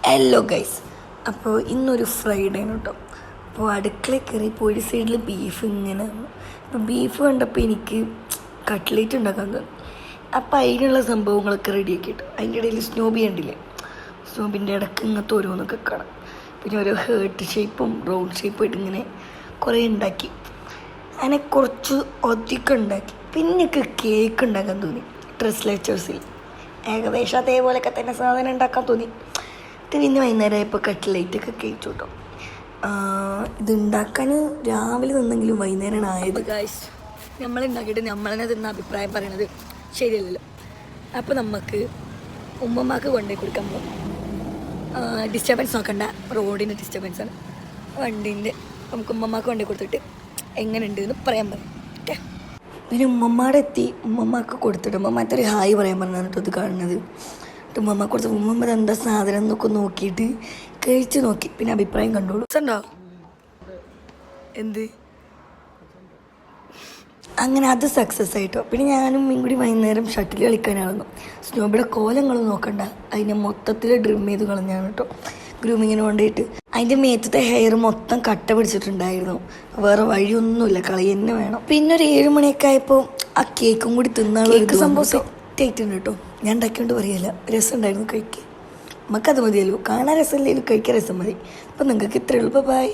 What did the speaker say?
Hello guys, അപ്പോൾ ഇന്നൊരു Friday ആണ് കേട്ടോ. അപ്പോൾ അടുക്കളയിൽ കയറിയപ്പോൾ ഒരു സൈഡിൽ ബീഫ് ഇങ്ങനെ അപ്പോൾ ബീഫ് കണ്ടപ്പോൾ എനിക്ക് കട്ട്ലേറ്റ് ഉണ്ടാക്കാൻ തോന്നി. അപ്പോൾ അതിനുള്ള സംഭവങ്ങളൊക്കെ റെഡിയാക്കിയിട്ടു. അതിൻ്റെ ഇടയിൽ സ്നോബി കണ്ടില്ലേ, സ്നോബിൻ്റെ ഇടയ്ക്ക് ഇങ്ങനത്തെ ഓരോന്നൊക്കെ കാണാം. പിന്നെ ഓരോ ഹേർട്ട് ഷേപ്പും റൗണ്ട് ഷേപ്പും ആയിട്ട് ഇങ്ങനെ കുറേ ഉണ്ടാക്കി. അങ്ങനെ കുറച്ച് അധികം ഉണ്ടാക്കി. പിന്നെ കേക്ക് ഉണ്ടാക്കാൻ തോന്നി. ട്രെസ്ലേച്ചേഴ്സിൽ ഏകദേശം അതേപോലെയൊക്കെ തന്നെ സാധനം ഉണ്ടാക്കാൻ തോന്നി. പിന്നെ വൈകുന്നേരം ആയപ്പോൾ കട്ട്ലേറ്റൊക്കെ കഴിച്ചു കേട്ടോ. ഇത് ഉണ്ടാക്കാൻ രാവിലെ നിന്നെങ്കിലും വൈകുന്നേരമാണ് ആയത്. ഗായ്സ്, നമ്മളുണ്ടാക്കിയിട്ട് നമ്മൾ തന്നെ തിന്ന അഭിപ്രായം പറയണത് ശരിയല്ലല്ലോ. അപ്പോൾ നമുക്ക് ഉമ്മമാക്ക് കൊണ്ടുപോയി കൊടുക്കാൻ പോകും. ഡിസ്റ്റർബൻസ് നോക്കണ്ട, റോഡിൻ്റെ ഡിസ്റ്റർബൻസാണ് വണ്ടീൻ്റെ. നമുക്ക് ഉമ്മമാക്ക് കൊണ്ടുപോയി കൊടുത്തിട്ട് എങ്ങനെയുണ്ട് എന്ന് പറയാൻ പറയും. ഓക്കെ, പിന്നെ ഉമ്മമാടെ എത്തി ഉമ്മമാക്ക് കൊടുത്തിട്ട് ഉമ്മമാർക്ക് ഒരു ഹായ് പറയാൻ പറഞ്ഞാണ് കേട്ടോ ഇത് കാണുന്നത്. ഉമ്മമ്മ കൊടുത്ത് ഉമ്മമ്മ എന്താ സാധനം എന്നൊക്കെ നോക്കിയിട്ട് കഴിച്ച് നോക്കി. പിന്നെ അഭിപ്രായം കണ്ടോളൂ. ഉണ്ടോ എന്ത് അങ്ങനെ അത് സക്സസ് ആയിട്ടോ. പിന്നെ ഞാനും കൂടി വൈകുന്നേരം ഷട്ടിൽ കളിക്കാനായിരുന്നു. സ്നോബിയുടെ കോലങ്ങൾ നോക്കണ്ട, അതിനെ മൊത്തത്തിൽ ഡ്രിം ചെയ്ത് കളഞ്ഞാണ് കേട്ടോ ഗ്രൂമിങ്ങിന് കൊണ്ടുപോയിട്ട്. അതിൻ്റെ മേത്തത്തെ ഹെയർ മൊത്തം കട്ട പിടിച്ചിട്ടുണ്ടായിരുന്നു. വേറെ വഴിയൊന്നുമില്ല, കളി തന്നെ വേണം. പിന്നെ ഒരു 7 മണിയൊക്കെ ആയപ്പോൾ ആ കേക്കും കൂടി തിന്നാളൊക്കെ സംഭവം സെറ്റ് ആയിട്ടുണ്ട് കേട്ടോ. ഞാൻ ഉണ്ടാക്കിയോണ്ട് പറയല്ല, രസം ഉണ്ടായിരുന്നു കഴിക്കുക. നമുക്കത് മതിയല്ലോ, കാണാൻ രസമില്ലെങ്കിലും കഴിക്കാൻ രസം മതി. അപ്പം നിങ്ങൾക്ക് ഇത്രയേ ഉള്ളൂ. ബൈ.